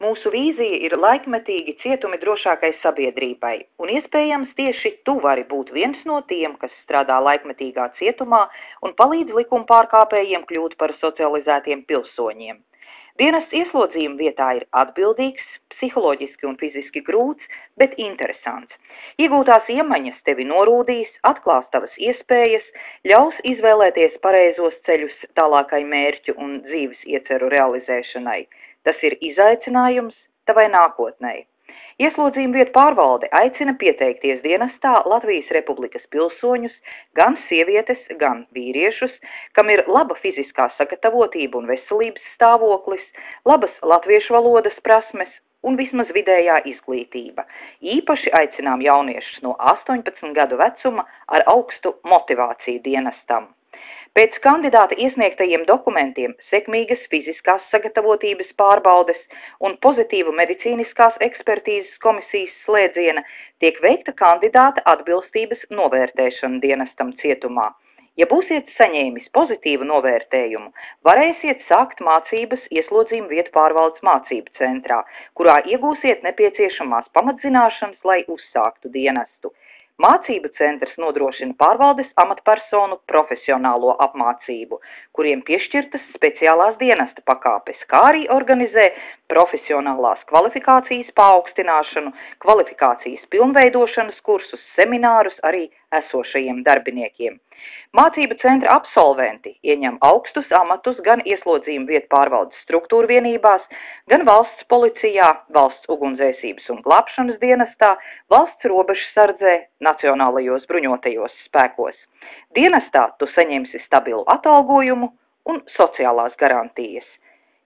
Mūsu vīzija ir laikmetīgi cietumi drošākai sabiedrībai, un iespējams tieši tu vari būt viens no tiem, kas strādā laikmetīgā cietumā un palīdz likuma pārkāpējiem kļūt par socializētiem pilsoņiem. Dienests ieslodzījuma vietā ir atbildīgs, psiholoģiski un fiziski grūts, bet interesants. Iegūtās iemaņas tevi norūdīs, atklās tavas iespējas, ļaus izvēlēties pareizos ceļus tālākai mērķu un dzīves ieceru realizēšanai. Tas ir izaicinājums tavai nākotnei. Ieslodzījuma vietu pārvalde aicina pieteikties dienestā Latvijas Republikas pilsoņus, gan sievietes, gan vīriešus, kam ir laba fiziskā sagatavotība un veselības stāvoklis, labas latviešu valodas prasmes un vismaz vidējā izglītība. Īpaši aicinām jauniešus no 18 gadu vecuma ar augstu motivāciju dienestam. Pēc kandidāta iesniegtajiem dokumentiem, sekmīgas fiziskās sagatavotības pārbaudes un pozitīvu medicīniskās ekspertīzes komisijas slēdziena tiek veikta kandidāta atbilstības novērtēšana dienestam cietumā. Ja būsiet saņēmis pozitīvu novērtējumu, varēsiet sākt mācības ieslodzījuma vietu pārvaldes mācību centrā, kurā iegūsiet nepieciešamās pamatzināšanas, lai uzsāktu dienestu. Mācību centrs nodrošina pārvaldes amatpersonu profesionālo apmācību, kuriem piešķirtas speciālās dienesta pakāpes, kā arī organizē profesionālās kvalifikācijas paaugstināšanu, kvalifikācijas pilnveidošanas kursus, seminārus arī esošajiem darbiniekiem. Mācību centra absolventi ieņem augstus amatus gan ieslodzījuma vietu pārvaldes struktūru vienībās, gan valsts policijā, valsts ugunsdzēsības un glābšanas dienestā, valsts robežsardzē, nacionālajos bruņotajos spēkos. Dienestā tu saņemsi stabilu atalgojumu un sociālās garantijas.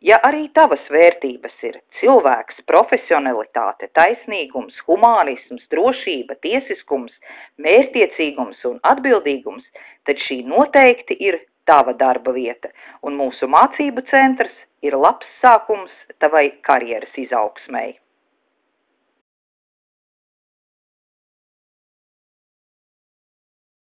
Ja arī tavas vērtības ir cilvēks, profesionalitāte, taisnīgums, humānisms, drošība, tiesiskums, mērķtiecīgums un atbildīgums, tad šī noteikti ir tava darba vieta, un mūsu mācību centrs ir labs sākums tavai karjeras izaugsmei.